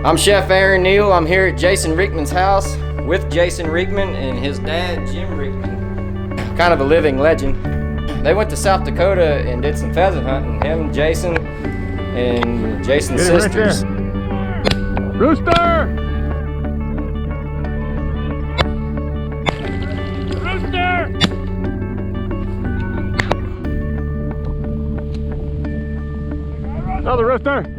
I'm Chef Aaron Neale. I'm here at Jason Riechmann's house with Jason Riechmann and his dad, Jim Riechmann. Kind of a living legend. They went to South Dakota and did some pheasant hunting. Him, Jason, and Jason's sisters. Right, Rooster! Rooster! Another rooster!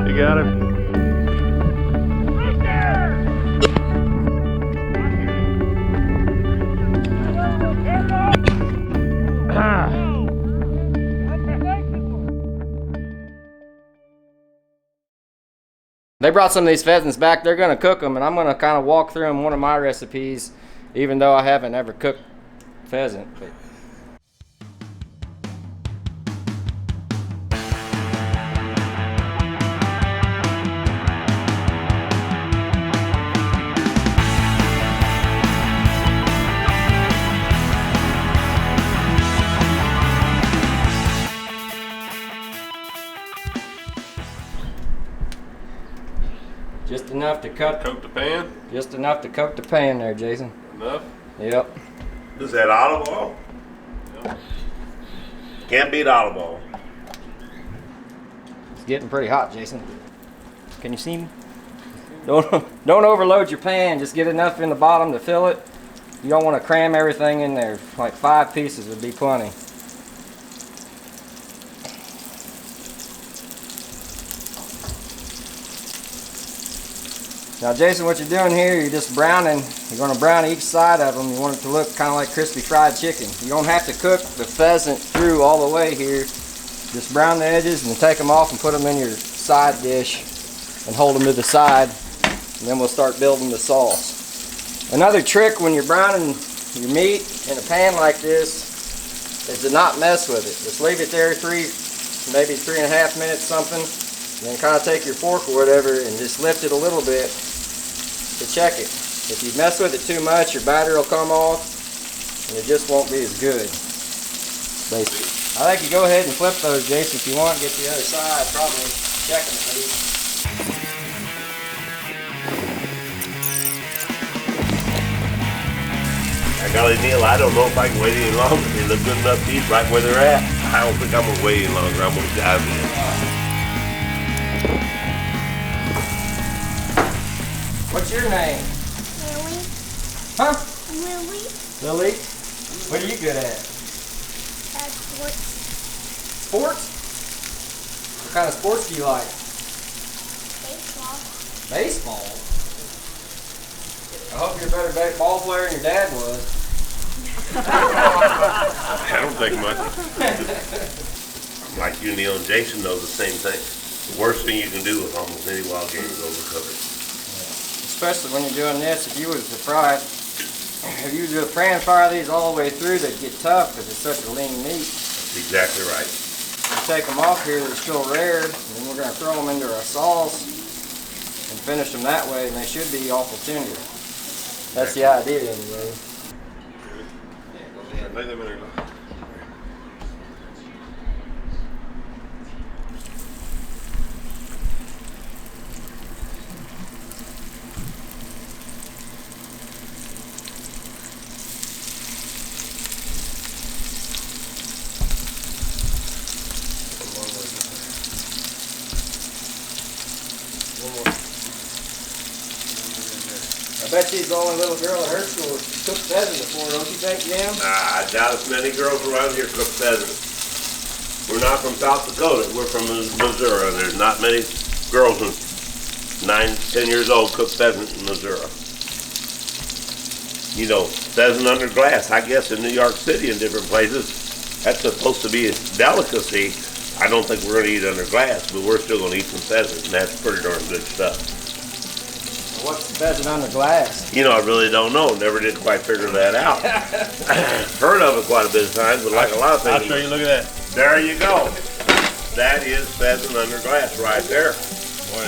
You got him. They brought some of these pheasants back. They're gonna cook them, and I'm gonna kind of walk through them, one of my recipes, even though I haven't ever cooked pheasant. But just enough to Coat the pan? Just enough to coat the pan there, Jason. Enough? Yep. Is that olive oil? Yep. Can't beat olive oil. It's getting pretty hot, Jason. Can you see me? Don't overload your pan. Just get enough in the bottom to fill it. You don't want to cram everything in there. Like 5 pieces would be plenty. Now, Jason, what you're doing here, you're just browning. You're going to brown each side of them. You want it to look kind of like crispy fried chicken. You don't have to cook the pheasant through all the way here. Just brown the edges and take them off and put them in your side dish and hold them to the side. And then we'll start building the sauce. Another trick when you're browning your meat in a pan like this is to not mess with it. Just leave it there maybe 3.5 minutes, something. And then kind of take your fork or whatever and just lift it a little bit to check it. If you mess with it too much, your batter will come off and it just won't be as good. Basically. I think you go ahead and flip those, Jason, if you want. Get the other side, probably check them at least. Golly, Neil, I don't know if I can wait any longer. They look good enough to eat right where they're at. I don't think I'm going to wait any longer. I'm going to dive in. What's your name? Lily. Huh? Lily. Lily? What are you good at? Sports. Sports? What kind of sports do you like? Baseball. Baseball? I hope you're a better ball player than your dad was. I don't think much. Like you, Neil, and Jason know the same thing. The worst thing you can do with almost any wild game is overcook it. Especially when you're doing this, if you was to pan fire these all the way through, they'd get tough because it's such a lean meat. That's exactly right. You take them off here, they're still rare, and then we're going to throw them into our sauce and finish them that way, and they should be awful tender. That's the idea anyway. Lay them in there. I bet she's the only little girl at her school who cooked pheasant before, don't you think, Jim? I doubt as many girls around here cook pheasant. We're not from South Dakota. We're from Missouri. There's not many girls who 9, 10 years old cook pheasant in Missouri. You know, pheasant under glass, I guess in New York City and different places, that's supposed to be a delicacy. I don't think we're going to eat under glass, but we're still going to eat some pheasant, and that's pretty darn good stuff. What's pheasant under glass? You know, I really don't know. Never did quite figure that out. Heard of it quite a bit of times, but like a lot of things. I'll show you, look at that. There you go. That is pheasant under glass right there. Boy,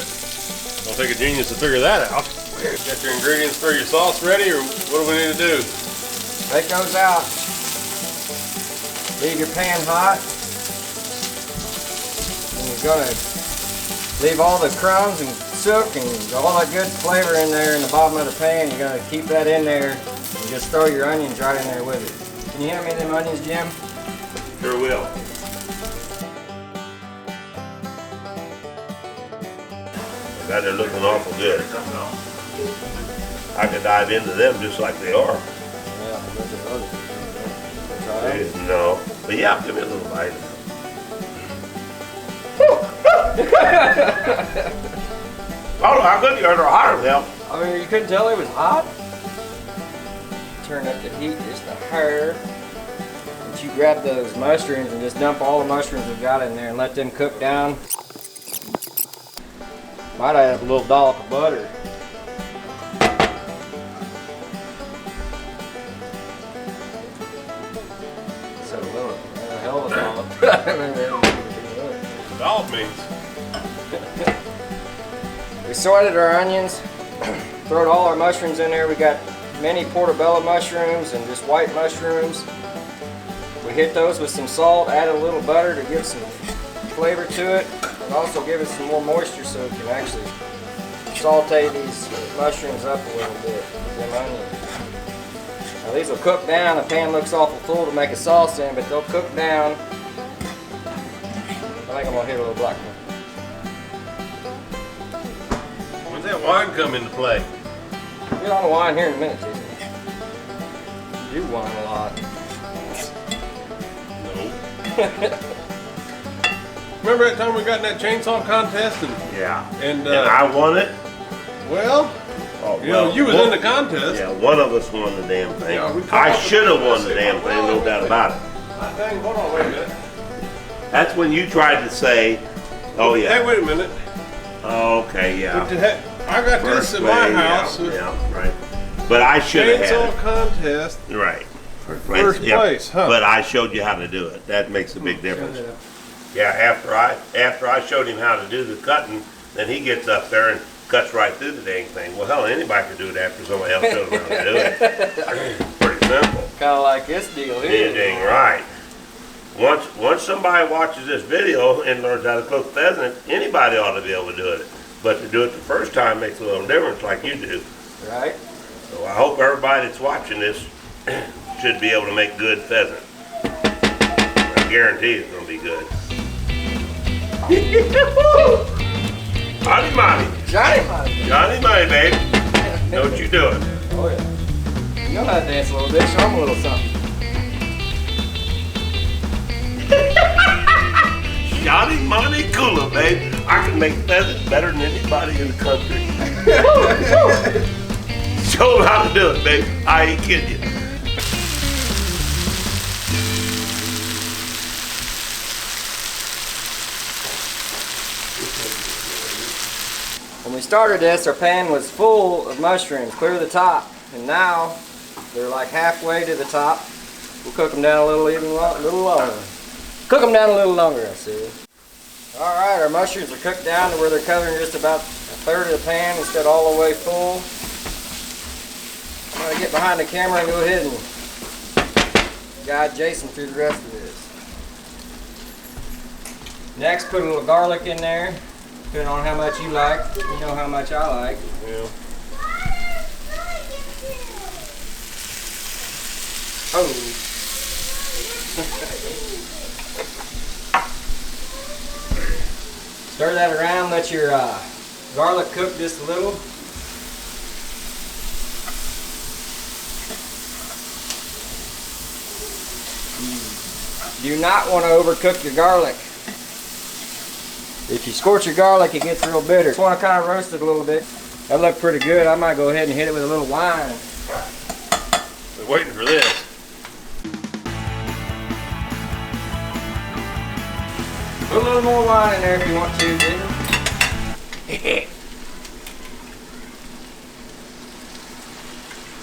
Don't take a genius to figure that out. Got your ingredients for your sauce ready, or what do we need to do? Take those out. Leave your pan hot. And you're gonna leave all the crumbs and sook and all that good flavor in there in the bottom of the pan. You're gonna keep that in there and just throw your onions right in there with it. Can you hand me them onions, Jim? Sure will. God, they're looking awful good. I could dive into them just like they are. Yeah, look at those. No, but yeah, give me a little bite. Oh, how good you are! They're hotter now. I mean, you couldn't tell it was hot? Turn up the heat just a hair. And you grab those mushrooms and just dump all the mushrooms we've got in there and let them cook down. Might add a little dollop of butter. So little, a hell of a dollop. Dollop means. We sorted our onions, throwed all our mushrooms in there. We got many portobello mushrooms and just white mushrooms. We hit those with some salt, added a little butter to give some flavor to it, and also give it some more moisture so it can actually saute these mushrooms up a little bit, them onions. Now these will cook down. The pan looks awful full to make a sauce in, but they'll cook down. I think I'm gonna hit a little black one. When's that wine come into play? Get on the wine here in a minute, Jason. You do wine a lot. No. Remember that time we got in that chainsaw contest Yeah. and I won it. well, Oh, you know, you was in the contest. Yeah, one of us won the damn thing. Yeah, we I talked should have about won the this. damn thing, no doubt about it. Dang, hold on, wait a minute. That's when you tried to say, oh yeah. Hey, wait a minute. Okay, yeah. I got this First in way, my house. Yeah, right. But I should have Chainsaw had contest. it. Right. First Yep. place, huh? But I showed you how to do it. That makes a big difference. Yeah, after I showed him how to do the cutting, then he gets up there and cuts right through the dang thing. Well, hell, anybody could do it after somebody else shows them how to do it. Pretty simple. Kind of like this deal Yeah, here. dang right. Once somebody watches this video and learns how to cook pheasant, anybody ought to be able to do it. But to do it the first time makes a little difference, like you do. Right? So I hope everybody that's watching this should be able to make good pheasant. I guarantee it's going to be good. Howdy, Monty. Johnny Money. Johnny Money, baby. Know what you're doing. Oh yeah. You know how to dance a little bit. Show them a little something. Johnny Money Cooler, babe. I can make pheasant better than anybody in the country. Show them how to do it, babe. I ain't kidding you. When we started this, our pan was full of mushrooms, clear to the top. And now, they're like halfway to the top. We'll cook them down a little longer. Cook them down a little longer, I see. Alright, our mushrooms are cooked down to where they're covering just about a third of the pan instead of all the way full. I'm going to get behind the camera and go ahead and guide Jason through the rest of this. Next, put a little garlic in there. Depending on how much you like, you know how much I like. Yeah. Oh. Stir that around, let your garlic cook just a little. You do not want to overcook your garlic. If you scorch your garlic, it gets real bitter. Just want to kind of roast it a little bit. That looked pretty good. I might go ahead and hit it with a little wine. Been waiting for this. Put a little more wine in there if you want to, Jason.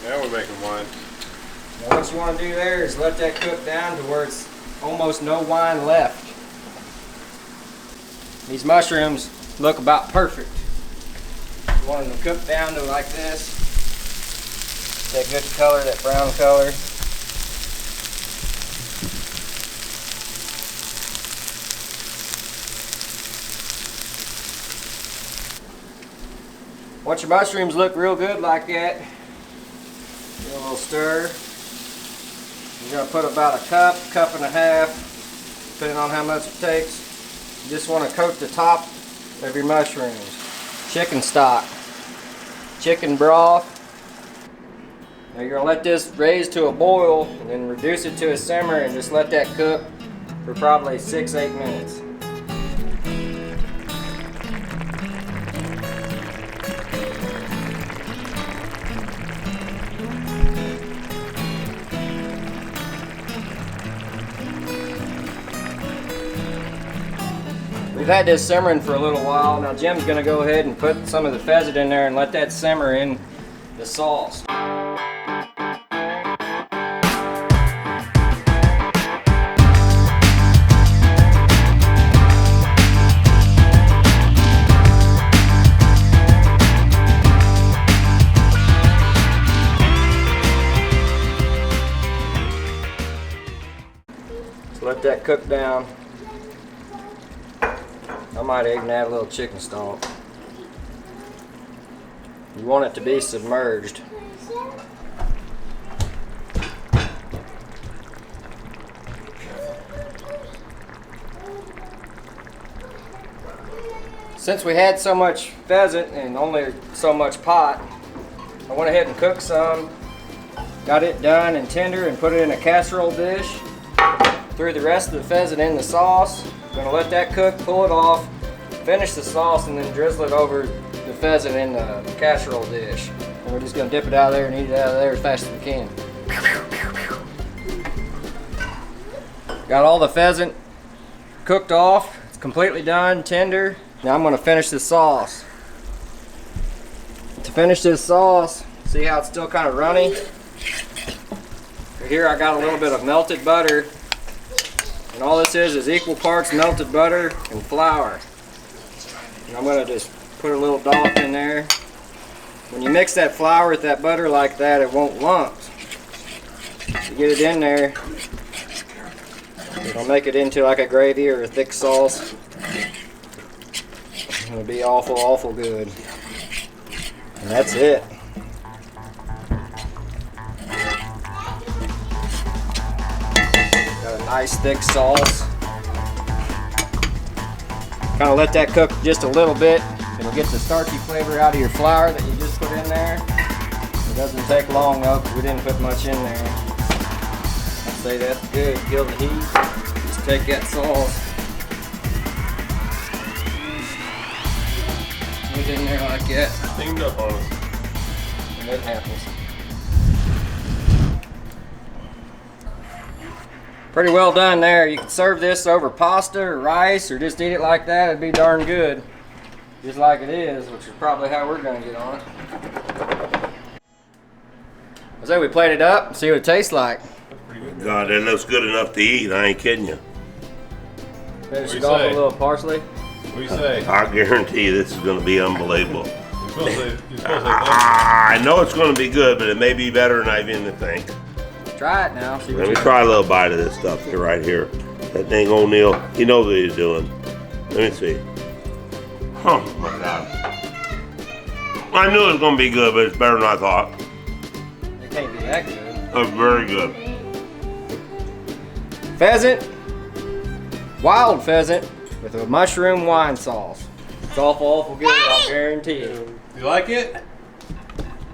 Now we're making wine. Now what you want to do there is let that cook down to where it's almost no wine left. These mushrooms look about perfect. You want them to cook down to like this. That good color, that brown color. Once your mushrooms look real good like that, give a little stir. You're going to put about a cup, cup and a half, depending on how much it takes. You just want to coat the top of your mushrooms. Chicken stock, chicken broth. Now you're going to let this raise to a boil and then reduce it to a simmer and just let that cook for probably 6-8 minutes. We've had this simmering for a little while. Now Jim's going to go ahead and put some of the pheasant in there and let that simmer in the sauce. So let that cook down. I might even add a little chicken stock. You want it to be submerged. Since we had so much pheasant and only so much pot, I went ahead and cooked some, got it done and tender, and put it in a casserole dish. Threw the rest of the pheasant in the sauce. Gonna let that cook, pull it off, finish the sauce, and then drizzle it over the pheasant in the casserole dish. And we're just gonna dip it out of there and eat it out of there as fast as we can. Got all the pheasant cooked off. It's completely done, tender. Now I'm gonna finish the sauce. To finish this sauce, see how it's still kind of runny? Here I got a little bit of melted butter. And all this is equal parts melted butter and flour. And I'm going to just put a little dollop in there. When you mix that flour with that butter like that, it won't lump. You get it in there, it'll make it into like a gravy or a thick sauce. It'll be awful, awful good. And that's it. Nice thick sauce. Kind of let that cook just a little bit. It'll get the starchy flavor out of your flour that you just put in there. It doesn't take long though, because we didn't put much in there. I'd say that's good. Kill the heat. Just take that sauce. Put it in there like that. Steamed up on us. And it happens. Pretty well done there. You can serve this over pasta or rice or just eat it like that. It'd be darn good. Just like it is, which is probably how we're going to get on it. I say we plate it up and see what it tastes like. God, that looks good enough to eat. I ain't kidding you. Finish it off with a little parsley. What do you say? I guarantee you this is going to be unbelievable. You're supposed to say I know it's going to be good, but it may be better than I even think. Try it now. See what Let me you try a little bite of this stuff here, right here. That thing O'Neal, he knows what he's doing. Let me see. Oh my God. I knew it was going to be good, but it's better than I thought. It can't be that good. It's very good. Pheasant, wild pheasant with a mushroom wine sauce. It's awful, awful good, I'll guarantee you. You like it?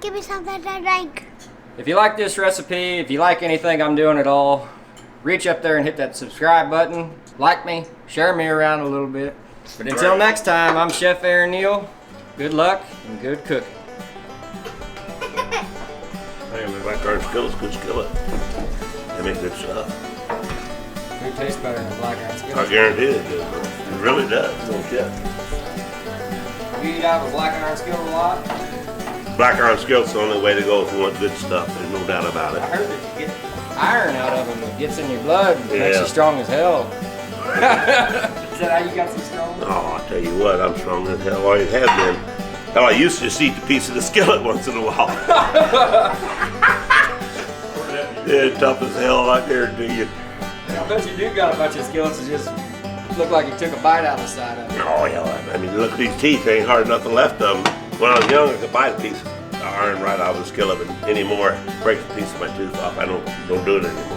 Give me something to drink. If you like this recipe, if you like anything I'm doing at all, reach up there and hit that subscribe button. Like me, share me around a little bit. But until next time, I'm Chef Aaron Neale. Good luck and good cooking. Hey, we like our skillet, good skillet. They make good stuff. It tastes better than black iron skillet. I guarantee it does. It really does. No shit. You eat out of a black iron skillet a lot? Black iron skillet's the only way to go if you want good stuff. There's no doubt about I it. heard that you get iron out of them. It gets in your blood and makes Yeah. you strong as hell. Is that how you got so strong? Oh, I'll tell you what, I'm strong as hell. I have been. Hell, I used to just eat the piece of the skillet once in a while. Yeah, tough as hell, I guarantee you. I bet you do got a bunch of skillets that just look like you took a bite out of the side of it. Oh, yeah, I mean, look at these teeth, there ain't hardly nothing left of them. When I was young, I could bite a piece of iron right out of the skillet, but anymore, break a piece of my tooth off. I don't do it anymore.